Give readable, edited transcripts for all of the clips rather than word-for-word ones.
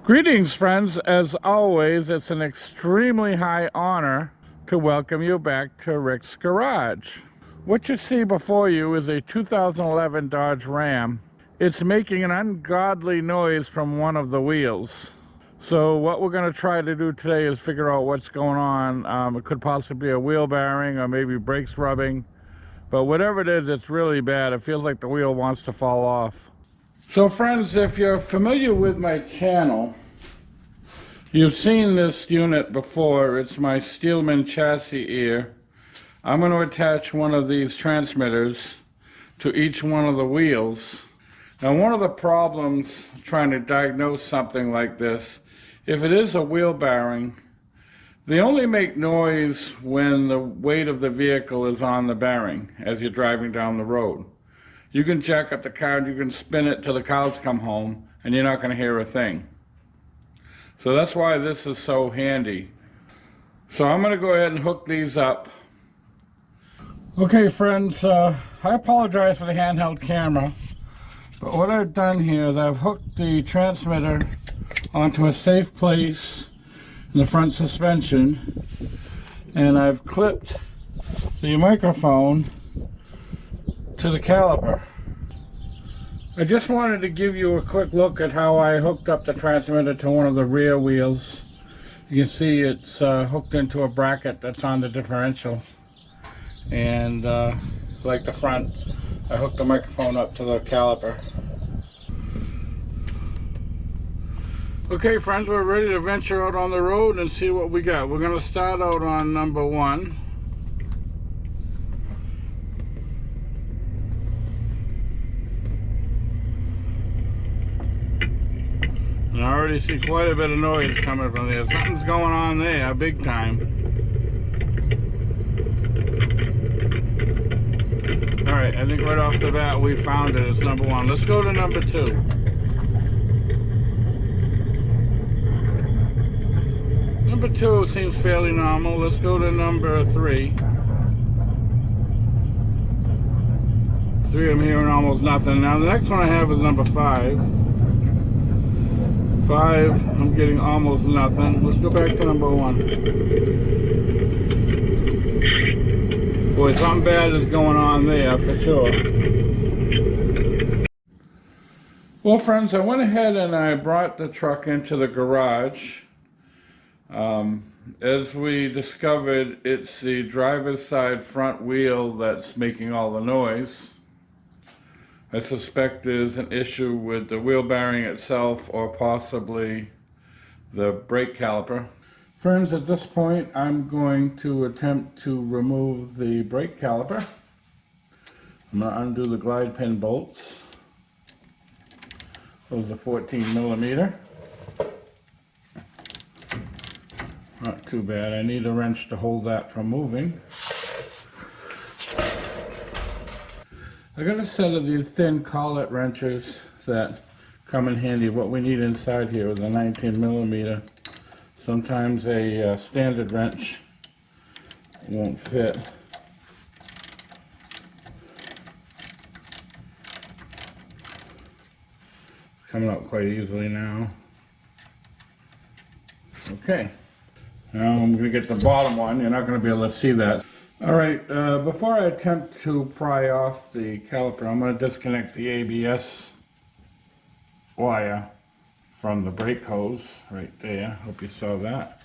Greetings, friends. As always, it's an extremely high honor to welcome you back to Rick's Garage. What you see before you is a 2011 Dodge Ram. It's making an ungodly noise from one of the wheels. So what we're going to try to do today is figure out what's going on. It could possibly be a wheel bearing or maybe brakes rubbing. But whatever it is, it's really bad. It feels like the wheel wants to fall off. So friends, if you're familiar with my channel, you've seen this unit before. It's my Steelman chassis ear. I'm going to attach one of these transmitters to each one of the wheels. Now, one of the problems trying to diagnose something like this, if it is a wheel bearing, they only make noise when the weight of the vehicle is on the bearing as you're driving down the road. You can jack up the car and you can spin it till the cows come home and you're not going to hear a thing. So that's why this is so handy. So I'm going to go ahead and hook these up. Okay friends, I apologize for the handheld camera, but what I've done here is I've hooked the transmitter onto a safe place in the front suspension, and I've clipped the microphone to the caliper. I just wanted to give you a quick look at how I hooked up the transmitter to one of the rear wheels. You can see it's hooked into a bracket that's on the differential, and like the front, I hooked the microphone up to the caliper. Okay friends, we're ready to venture out on the road and see what we got. We're going to start out on number 1. And I already see quite a bit of noise coming from there. Something's going on there, big time. Alright, I think right off the bat we found it. It's number 1. Let's go to number 2. Number 2 seems fairly normal. Let's go to number 3. 3 I'm hearing almost nothing. Now the next one I have is number 5. 5, I'm getting almost nothing. Let's go back to number 1. Boy, something bad is going on there for sure. Well friends, I went ahead and I brought the truck into the garage. As we discovered, it's the driver's side front wheel that's making all the noise. I suspect there's an issue with the wheel bearing itself or possibly the brake caliper. Friends, at this point I'm going to attempt to remove the brake caliper. I'm going to undo the glide pin bolts. Those are 14mm. Not too bad. I need a wrench to hold that from moving. I got a set of these thin collet wrenches that come in handy. What we need inside here is a 19mm. Sometimes a standard wrench won't fit. It's coming out quite easily now. Okay. Now I'm going to get the bottom one. You're not going to be able to see that. Alright, before I attempt to pry off the caliper, I'm going to disconnect the ABS wire from the brake hose right there. Hope you saw that.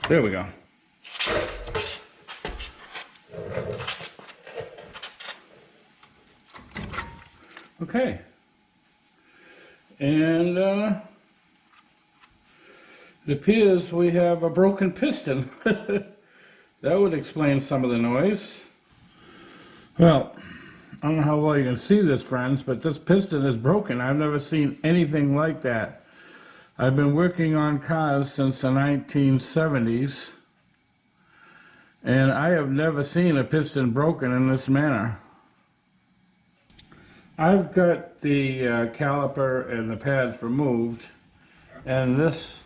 There we go. Okay, and it appears we have a broken piston. That would explain some of the noise. Well, I don't know how well you can see this, friends, but this piston is broken. I've never seen anything like that. I've been working on cars since the 1970s, and I have never seen a piston broken in this manner. I've got the caliper and the pads removed, And this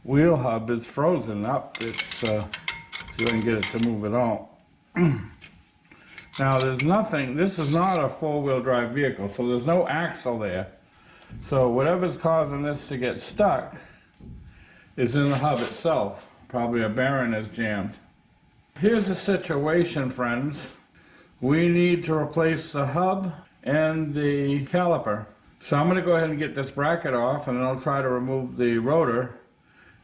wheel hub is frozen up. It's, see if I can get it to move at all. Now there's nothing, this is not a four-wheel drive vehicle, so there's no axle there. So whatever's causing this to get stuck is in the hub itself. Probably a bearing is jammed. Here's the situation, friends. We need to replace the hub and the caliper. So I'm going to go ahead and get this bracket off, and then I'll try to remove the rotor.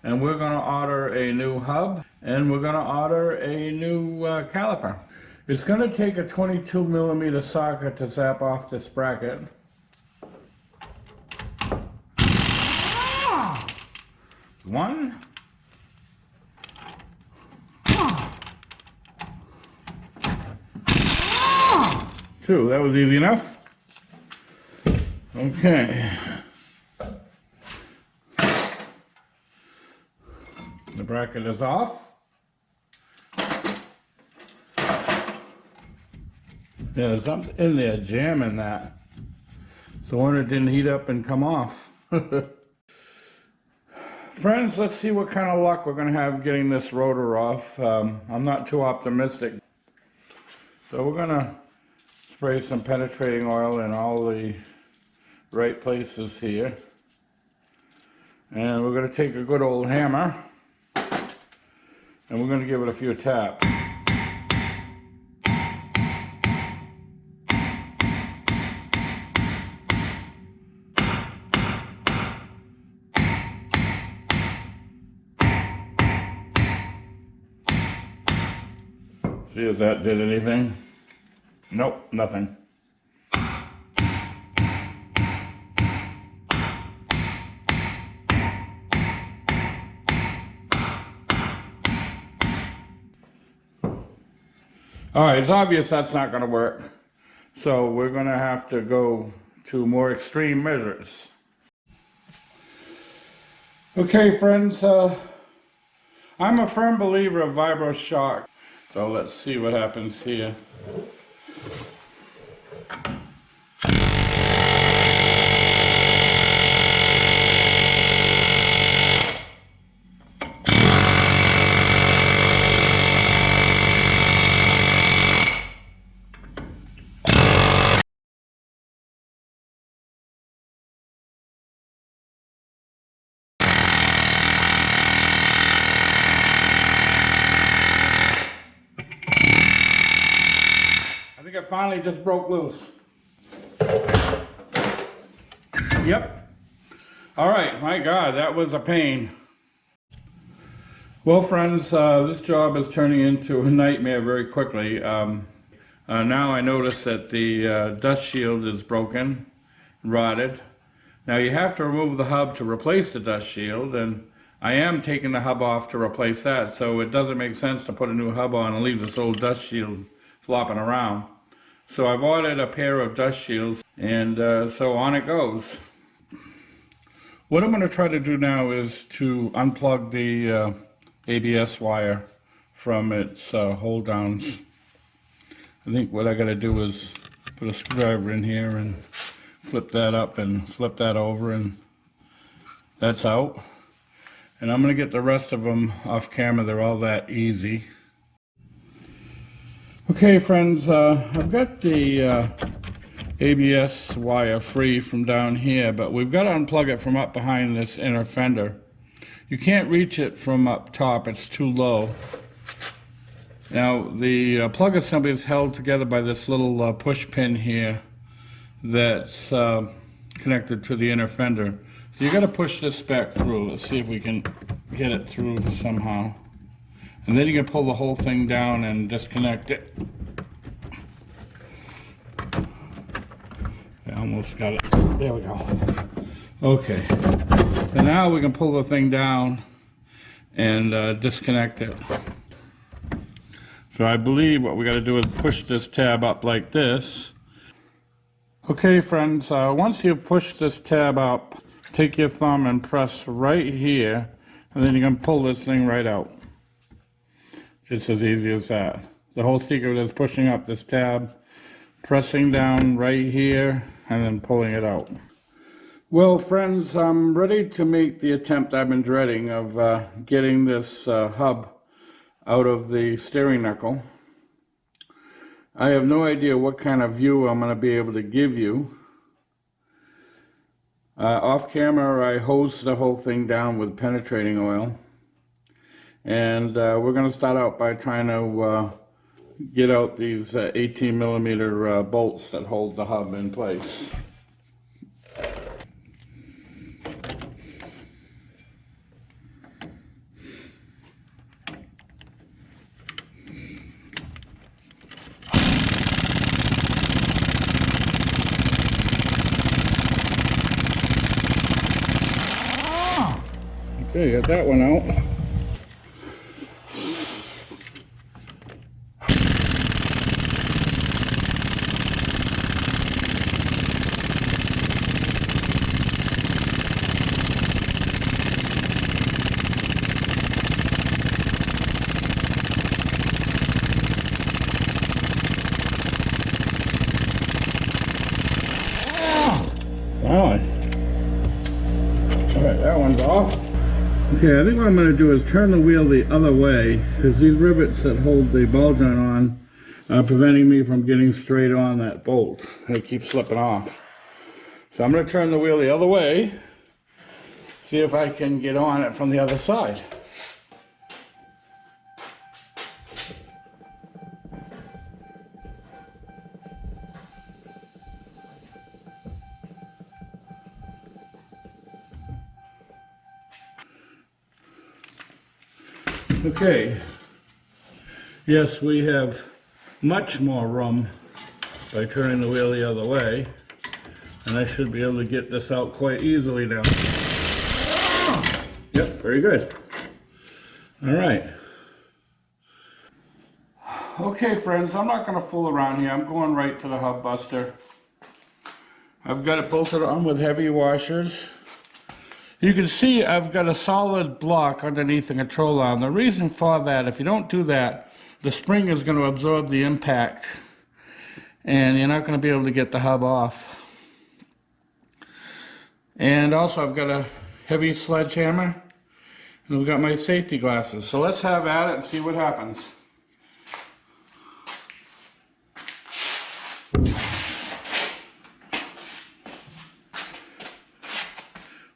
And we're going to order a new hub, and we're going to order a new caliper. It's going to take a 22mm socket to zap off this bracket. One. Two. That was easy enough. Okay. The bracket is off. Yeah, there's something in there jamming that. So I wonder it didn't heat up and come off. Friends, let's see what kind of luck we're going to have getting this rotor off. I'm not too optimistic. So we're going to spray some penetrating oil in all the right places here. And we're going to take a good old hammer and we're going to give it a few taps. See if that did anything. Nope, nothing. All right, it's obvious that's not going to work. So we're going to have to go to more extreme measures. Okay, friends, I'm a firm believer of vibro shock. So let's see what happens here. I think it finally just broke loose. Yep. All right, my God, that was a pain. Well, friends, this job is turning into a nightmare very quickly. Now I notice that the dust shield is broken, rotted. Now you have to remove the hub to replace the dust shield, and I am taking the hub off to replace that, so it doesn't make sense to put a new hub on and leave this old dust shield flopping around. So I've ordered a pair of dust shields, and so on it goes. What I'm going to try to do now is to unplug the ABS wire from its hold downs. I think what I got to do is put a screwdriver in here and flip that up and flip that over, and that's out. And I'm going to get the rest of them off camera. They're all that easy. Okay, friends, I've got the ABS wire free from down here, but we've got to unplug it from up behind this inner fender. You can't reach it from up top, it's too low. Now, the plug assembly is held together by this little push pin here that's connected to the inner fender. So you got to push this back through. Let's see if we can get it through somehow. And then you can pull the whole thing down and disconnect it. I almost got it. There we go. Okay. So now we can pull the thing down and disconnect it. So I believe what we got to do is push this tab up like this. Okay, friends, once you've pushed this tab up, take your thumb and press right here, and then you can pull this thing right out. Just as easy as that. The whole secret is pushing up this tab, pressing down right here, and then pulling it out. Well, friends, I'm ready to make the attempt I've been dreading of getting this hub out of the steering knuckle. I have no idea what kind of view I'm going to be able to give you. Off camera, I hosed the whole thing down with penetrating oil. And we're going to start out by trying to get out these 18 millimeter bolts that hold the hub in place. Okay, got that one out. Alright, that one's off. Okay, I think what I'm going to do is turn the wheel the other way, because these rivets that hold the ball joint on are preventing me from getting straight on that bolt. It keeps slipping off. So I'm going to turn the wheel the other way, see if I can get on it from the other side. Okay, yes, we have much more room by turning the wheel the other way, and I should be able to get this out quite easily now. Yep, very good. All right. Okay, friends, I'm not going to fool around here. I'm going right to the hub buster. I've got it bolted on with heavy washers. You can see I've got a solid block underneath the control arm. The reason for that, if you don't do that, the spring is going to absorb the impact and you're not going to be able to get the hub off. And also I've got a heavy sledgehammer and I've got my safety glasses. So let's have at it and see what happens.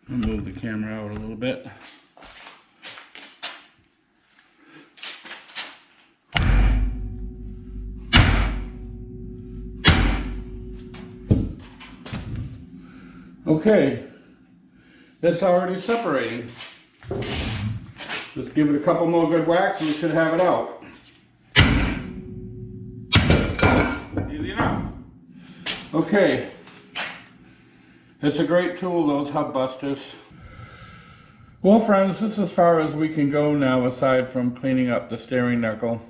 I'll move the camera out a little bit. Okay, that's already separating. Let's give it a couple more good whacks and we should have it out. Easy enough. Okay. It's a great tool, those hub busters. Well, friends, this is as far as we can go now aside from cleaning up the steering knuckle.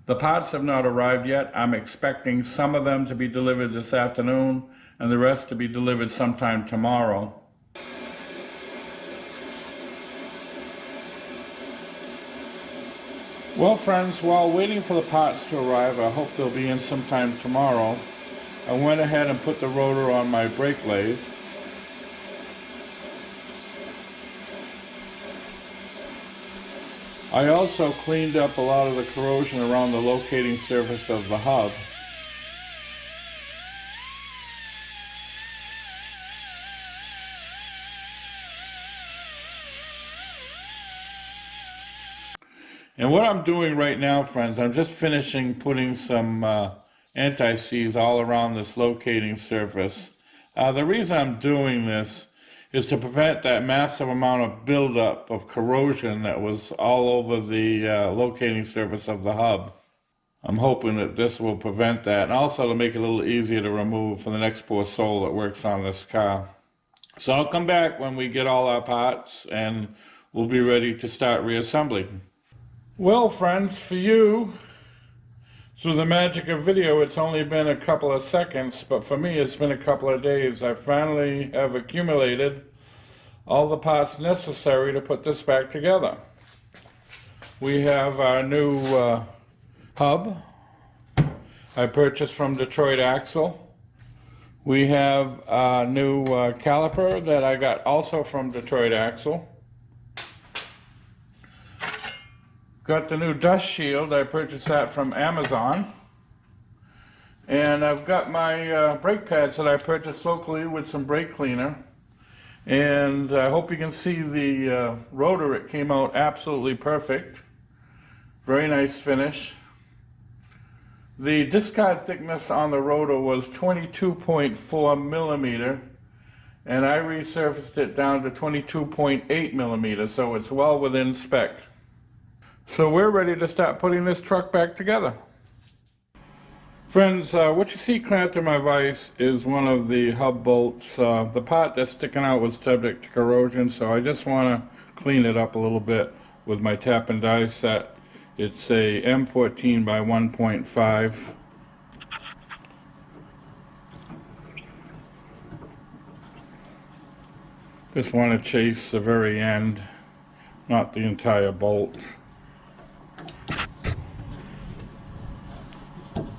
The parts have not arrived yet. I'm expecting some of them to be delivered this afternoon and the rest to be delivered sometime tomorrow. Well, friends, while waiting for the parts to arrive, I hope they'll be in sometime tomorrow. I went ahead and put the rotor on my brake lathe. I also cleaned up a lot of the corrosion around the locating surface of the hub. And what I'm doing right now, friends, I'm just finishing putting some anti-seize all around this locating surface. The reason I'm doing this is to prevent that massive amount of buildup of corrosion that was all over the locating surface of the hub. I'm hoping that this will prevent that, and also to make it a little easier to remove for the next poor soul that works on this car. So I'll come back when we get all our parts and we'll be ready to start reassembling. Well, friends, for you, through the magic of video, it's only been a couple of seconds, but for me it's been a couple of days. I finally have accumulated all the parts necessary to put this back together. We have our new hub I purchased from Detroit Axle. We have a new caliper that I got also from Detroit Axle. Got the new dust shield. I purchased that from Amazon. And I've got my brake pads that I purchased locally with some brake cleaner. And I hope you can see the rotor. It came out absolutely perfect. Very nice finish. The discard thickness on the rotor was 22.4 millimeter, and I resurfaced it down to 22.8 millimeters, so it's well within spec. So we're ready to start putting this truck back together. Friends, what you see clamped to my vise is one of the hub bolts. The part that's sticking out was subject to corrosion, so I just want to clean it up a little bit with my tap and die set. It's a M14 by 1.5. Just want to chase the very end, not the entire bolt. A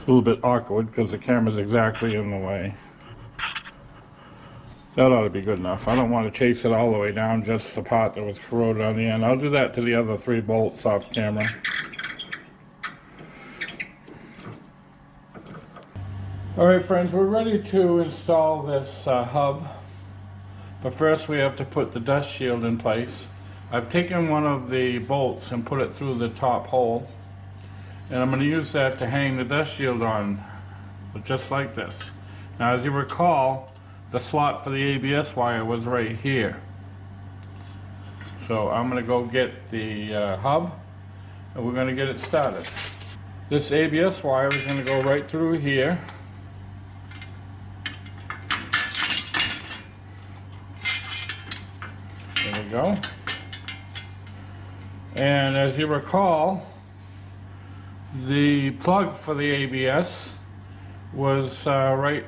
little bit awkward because the camera's exactly in the way. That ought to be good enough. I don't want to chase it all the way down, just the part that was corroded on the end. I'll do that to the other 3 bolts off camera. Alright friends, we're ready to install this hub. But first we have to put the dust shield in place. I've taken one of the bolts and put it through the top hole. And I'm going to use that to hang the dust shield on, just like this. Now as you recall, the slot for the ABS wire was right here. So I'm going to go get the hub and we're going to get it started. This ABS wire is going to go right through here. There we go. And as you recall, the plug for the ABS was right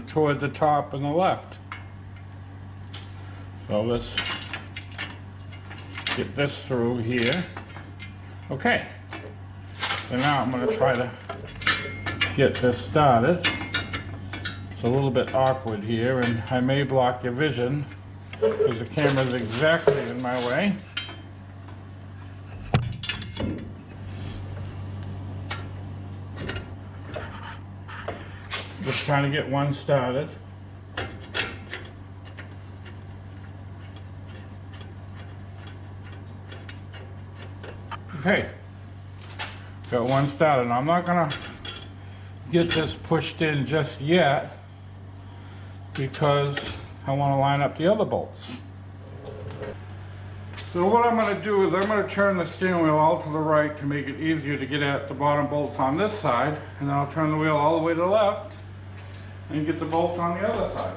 toward the top and the left. So let's get this through here. Okay, so now I'm going to try to get this started. It's a little bit awkward here and I may block your vision because the camera is exactly in my way. Just trying to get one started. Okay, got one started. Now I'm not gonna get this pushed in just yet because I want to line up the other bolts. So what I'm going to do is I'm going to turn the steering wheel all to the right to make it easier to get at the bottom bolts on this side, and then I'll turn the wheel all the way to the left and get the bolt on the other side.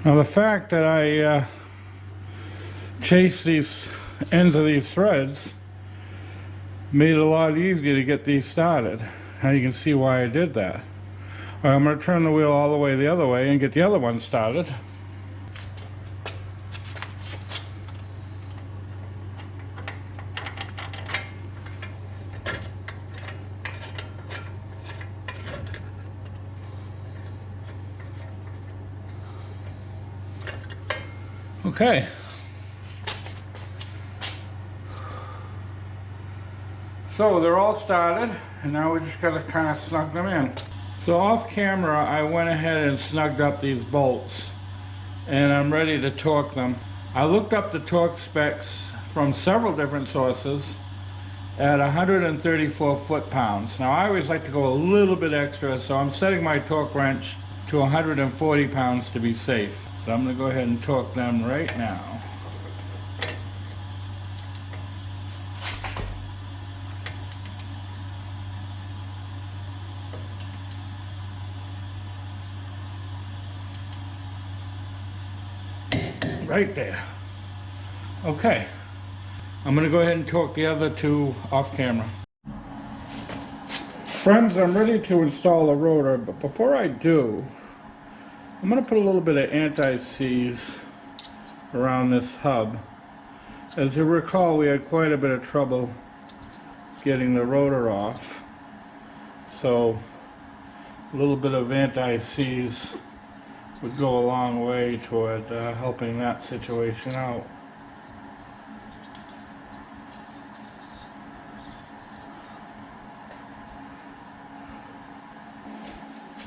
Now the fact that I chased these ends of these threads made it a lot easier to get these started. Now you can see why I did that. All right, I'm going to turn the wheel all the way the other way and get the other one started. Okay. So they're all started, and now we just got to kind of snug them in. So off camera, I went ahead and snugged up these bolts, and I'm ready to torque them. I looked up the torque specs from several different sources at 134 foot-pounds. Now I always like to go a little bit extra, so I'm setting my torque wrench to 140 pounds to be safe. So I'm going to go ahead and torque them right now. Right there. Okay. I'm going to go ahead and torque the other two off camera. Friends, I'm ready to install the rotor, but before I do, I'm going to put a little bit of anti-seize around this hub. As you recall, we had quite a bit of trouble getting the rotor off, so a little bit of anti-seize would go a long way toward helping that situation out.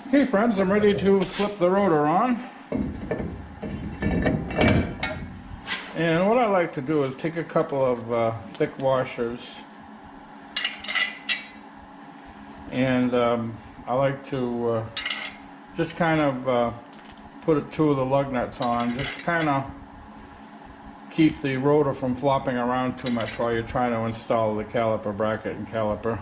Okay friends, I'm ready to slip the rotor on. And what I like to do is take a couple of thick washers, and I like to just kind of put two of the lug nuts on, just to kind of keep the rotor from flopping around too much while you're trying to install the caliper bracket and caliper.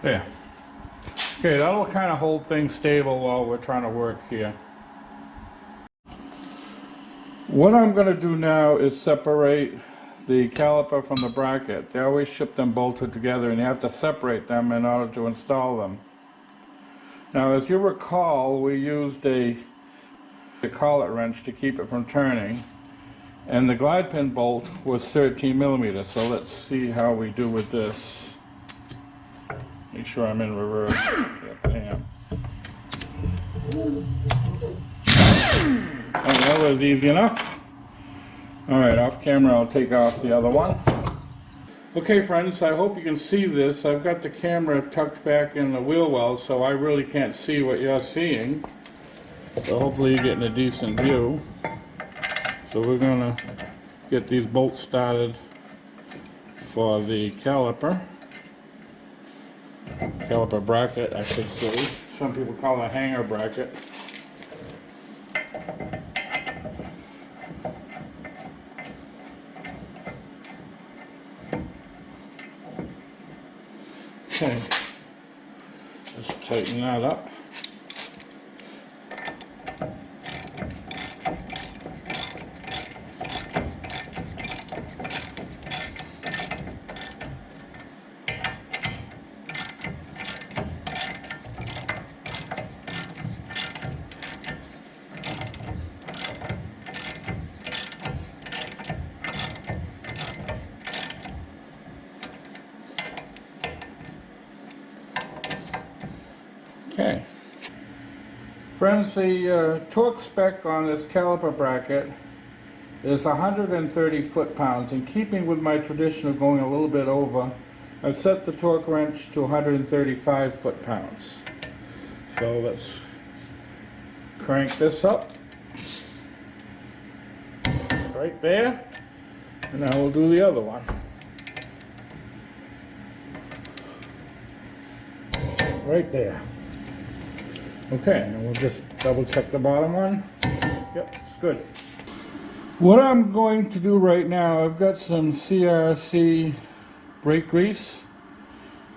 There. Okay, that'll kind of hold things stable while we're trying to work here. What I'm going to do now is separate the caliper from the bracket. They always ship them bolted together and you have to separate them in order to install them. Now, as you recall, we used a collet wrench to keep it from turning, and the glide pin bolt was 13 millimeters. So let's see how we do with this. Make sure I'm in reverse. Yep, I am. Oh, that was easy enough. Alright, off camera I'll take off the other one. Okay friends, I hope you can see this. I've got the camera tucked back in the wheel well, so I really can't see what you're seeing. So hopefully you're getting a decent view. So we're going to get these bolts started for the caliper bracket, I should say. Some people call it a hanger bracket. Okay, just tighten that up. Okay. Friends, the torque spec on this caliper bracket is 130 foot-pounds. In keeping with my tradition of going a little bit over, I've set the torque wrench to 135 foot-pounds. So let's crank this up. Right there. And now we'll do the other one. Right there. Okay, and we'll just double check the bottom one. Yep, it's good. What I'm going to do right now, I've got some CRC brake grease,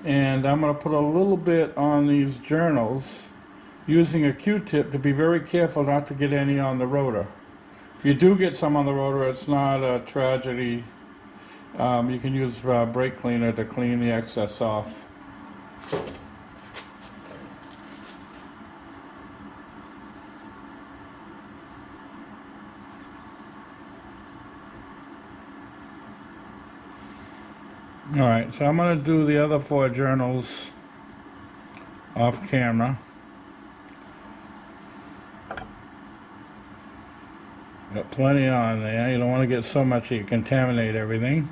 and I'm going to put a little bit on these journals using a Q-tip to be very careful not to get any on the rotor. If you do get some on the rotor, it's not a tragedy. You can use brake cleaner to clean the excess off. Alright, so I'm going to do the other 4 journals off camera. Got plenty on there. You don't want to get so much that you contaminate everything.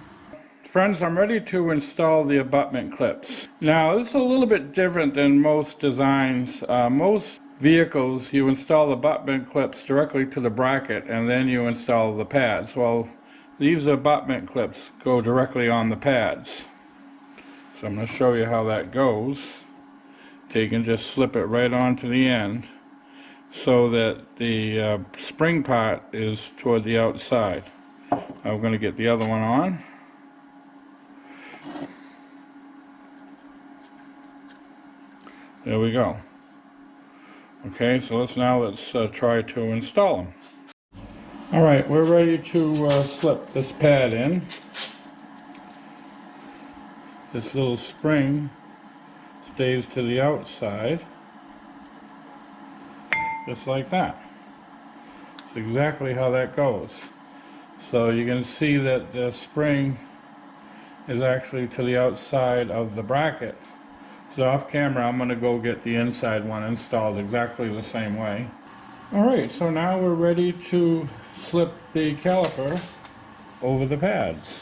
Friends, I'm ready to install the abutment clips. Now, this is a little bit different than most designs. Most vehicles, you install the abutment clips directly to the bracket and then you install the pads. Well, these abutment clips go directly on the pads. So I'm going to show you how that goes. So you can just slip it right onto the end so that the spring part is toward the outside. I'm going to get the other one on. There we go. Okay, so let's try to install them. Alright, we're ready to slip this pad in. This little spring stays to the outside, just like that. That's exactly how that goes. So you can see that the spring is actually to the outside of the bracket. So off camera, I'm going to go get the inside one installed exactly the same way. Alright, so now we're ready to slip the caliper over the pads.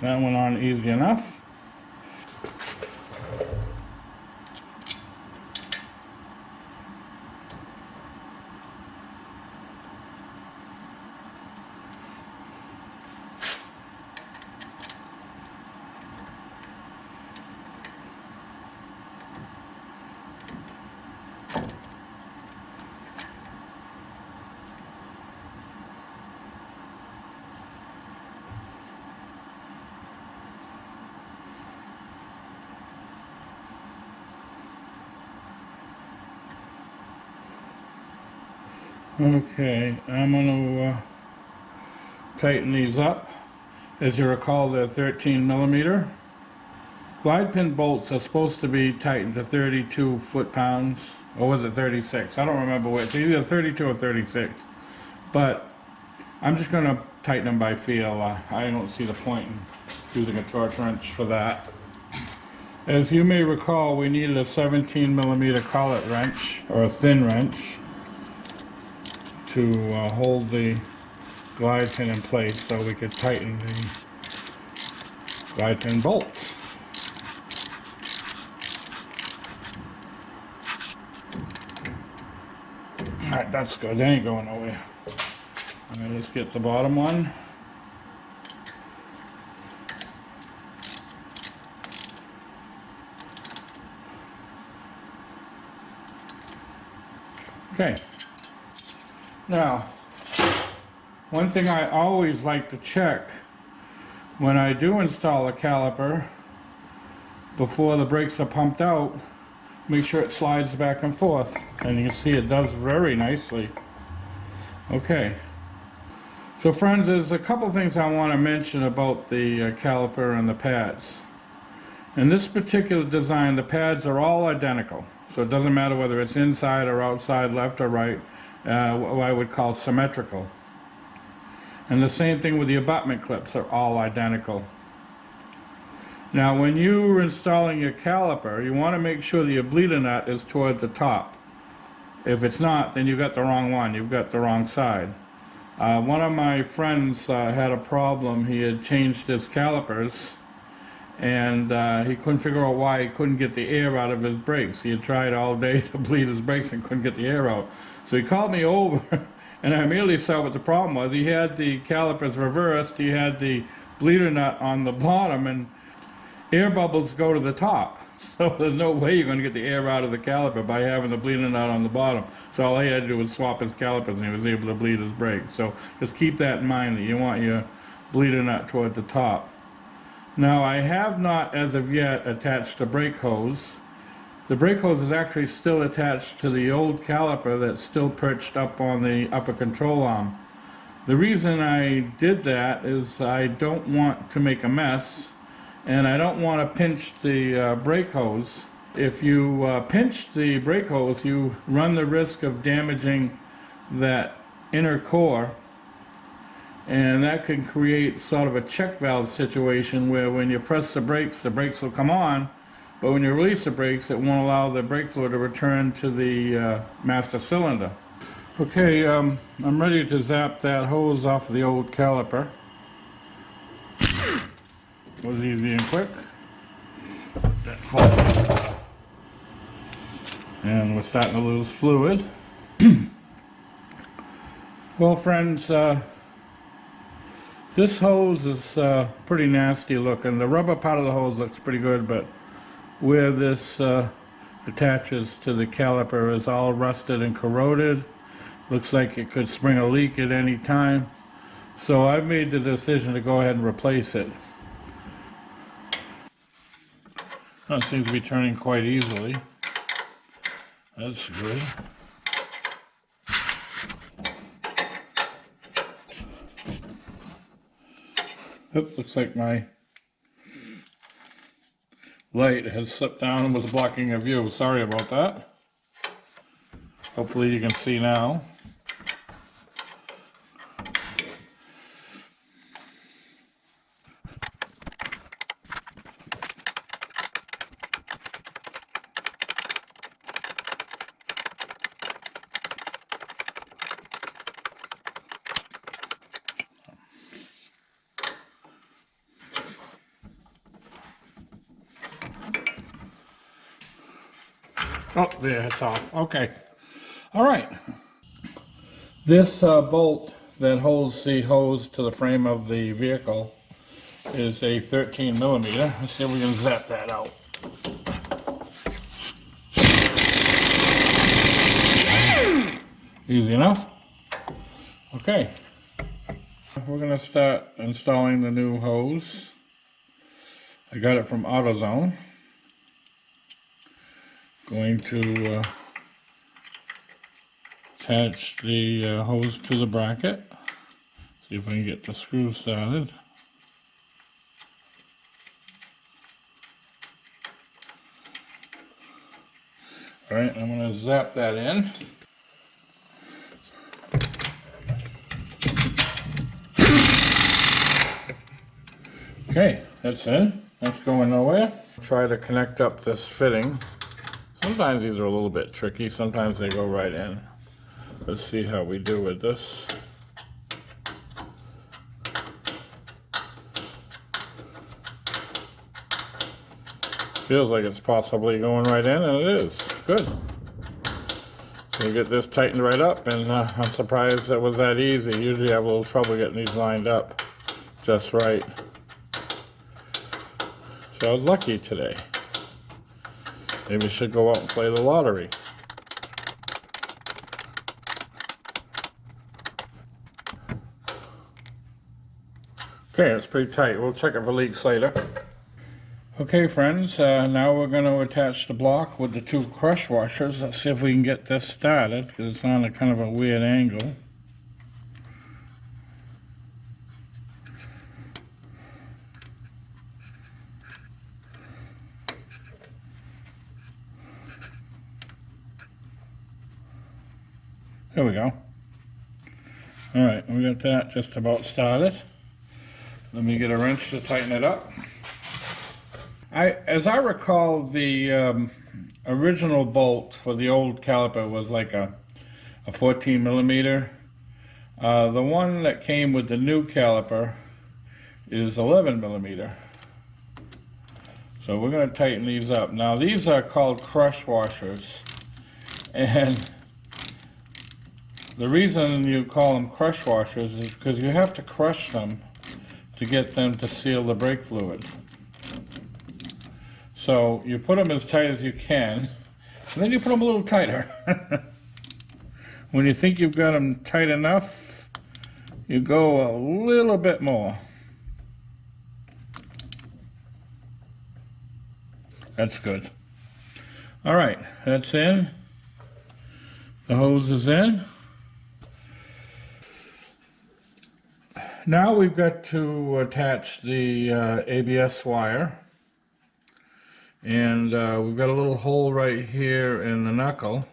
That went on easy enough. Okay, I'm going to tighten these up. As you recall, they're 13 millimeter. Glide pin bolts are supposed to be tightened to 32 foot-pounds, or was it 36? I don't remember which. It's either 32 or 36. But I'm just going to tighten them by feel. I don't see the point in using a torch wrench for that. As you may recall, we needed a 17 millimeter collet wrench, or a thin wrench, to hold the glide pin in place so we could tighten the glide pin bolts. Alright, that's good. They ain't going nowhere. Alright, let's get the bottom one. Okay. Now, one thing I always like to check when I do install a caliper before the brakes are pumped out, make sure it slides back and forth. And you can see it does very nicely. Okay. So friends, there's a couple things I want to mention about the caliper and the pads. In this particular design, the pads are all identical. So it doesn't matter whether it's inside or outside, left or right. What I would call symmetrical. And the same thing with the abutment clips, are all identical. Now when you're installing your caliper, you want to make sure that your bleeder nut is toward the top. If it's not, then you've got the wrong one, you've got the wrong side. One of my friends had a problem. He had changed his calipers and he couldn't figure out why he couldn't get the air out of his brakes. He had tried all day to bleed his brakes and couldn't get the air out. So he called me over and I immediately saw what the problem was. He had the calipers reversed, he had the bleeder nut on the bottom, and air bubbles go to the top. So there's no way you're going to get the air out of the caliper by having the bleeder nut on the bottom. So all he had to do was swap his calipers and he was able to bleed his brakes. So just keep that in mind, that you want your bleeder nut toward the top. Now I have not as of yet attached a brake hose. The brake hose is actually still attached to the old caliper that's still perched up on the upper control arm. The reason I did that is I don't want to make a mess, and I don't want to pinch the brake hose. If you pinch the brake hose, you run the risk of damaging that inner core, and that can create sort of a check valve situation where when you press the brakes will come on, but when you release the brakes, it won't allow the brake fluid to return to the master cylinder. Okay, I'm ready to zap that hose off of the old caliper. It was easy and quick. and we're starting to lose fluid. Well, friends, this hose is pretty nasty looking. The rubber part of the hose looks pretty good, but where this attaches to the caliper is all rusted and corroded. Looks like it could spring a leak at any time. So I've made the decision to go ahead and replace it. It seems to be turning quite easily. That's good. Oops, looks like my light has slipped down and was blocking a view. Sorry about that. Hopefully you can see now. Oh, there, it's off. Okay. All right. This bolt that holds the hose to the frame of the vehicle is a 13 millimeter. Let's see if we can zap that out. Easy enough. Okay. We're going to start installing the new hose. I got it from AutoZone. Going to attach the hose to the bracket. See if I can get the screw started. Alright, I'm going to zap that in. Okay, that's in. That's going nowhere. Try to connect up this fitting. Sometimes these are a little bit tricky, sometimes they go right in. Let's see how we do with this. Feels like it's possibly going right in, and it is. Good. So we get this tightened right up, and I'm surprised it was that easy. Usually I have a little trouble getting these lined up just right. So I was lucky today. Maybe we should go out and play the lottery. Okay, it's pretty tight. We'll check it for leaks later. Okay, friends, now we're going to attach the block with the two crush washers. Let's see if we can get this started, because it's on a kind of a weird angle. There we go. Alright, we got that just about started. Let me get a wrench to tighten it up. As I recall, the original bolt for the old caliper was like a 14 millimeter. The one that came with the new caliper is 11 millimeter. So we're going to tighten these up. Now these are called crush washers, and the reason you call them crush washers is because you have to crush them to get them to seal the brake fluid. So you put them as tight as you can, and then you put them a little tighter. When you think you've got them tight enough, you go a little bit more. That's good. All right, that's in. The hose is in. Now we've got to attach the ABS wire, and we've got a little hole right here in the knuckle,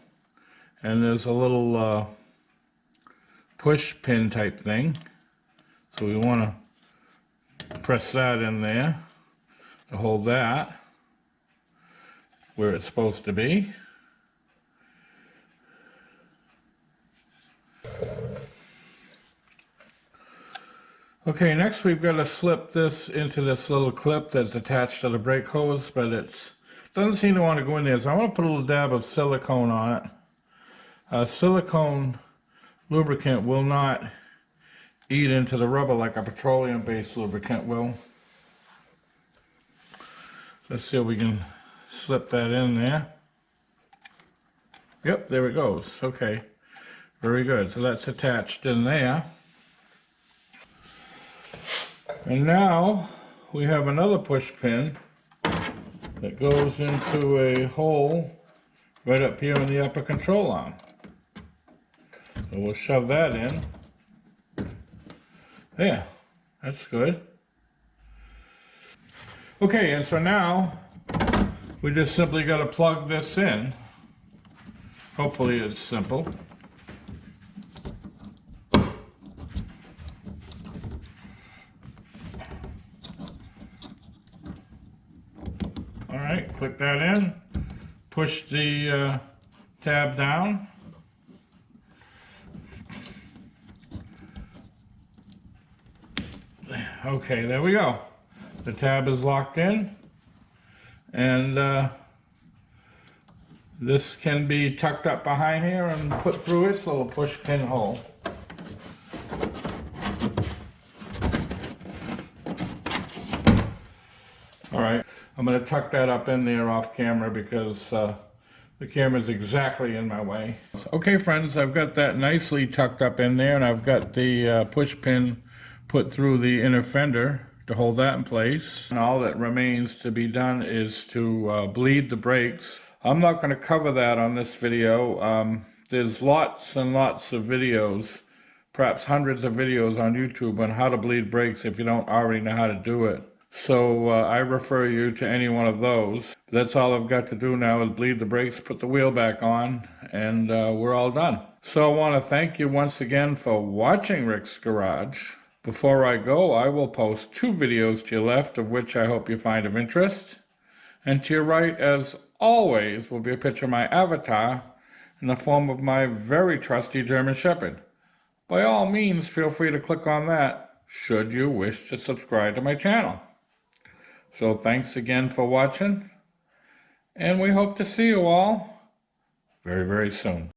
and there's a little push pin type thing, so we want to press that in there to hold that where it's supposed to be. Okay, next we've got to slip this into this little clip that's attached to the brake hose, but it's doesn't seem to want to go in there, so I want to put a little dab of silicone on it. Silicone lubricant will not eat into the rubber like a petroleum-based lubricant will. Let's see if we can slip that in there. Yep, there it goes. Okay, very good. So that's attached in there. And now we have another push pin that goes into a hole right up here in the upper control arm. So we'll shove that in. Yeah, that's good. Okay, and so now we just simply got to plug this in. Hopefully it's simple. All right, click that in. Push the tab down. Okay, there we go. The tab is locked in, and this can be tucked up behind here and put through its little push pin hole. All right, I'm going to tuck that up in there off camera because the camera's exactly in my way. Okay friends, I've got that nicely tucked up in there, and I've got the push pin put through the inner fender to hold that in place. And all that remains to be done is to bleed the brakes. I'm not going to cover that on this video. There's lots and lots of videos, perhaps hundreds of videos on YouTube on how to bleed brakes if you don't already know how to do it. So I refer you to any one of those. That's all I've got to do now is bleed the brakes, put the wheel back on, and we're all done. So I want to thank you once again for watching Rick's Garage. Before I go, I will post 2 videos to your left, of which I hope you find of interest. And to your right, as always, will be a picture of my avatar in the form of my very trusty German Shepherd. By all means, feel free to click on that, should you wish to subscribe to my channel. So thanks again for watching, and we hope to see you all very, very soon.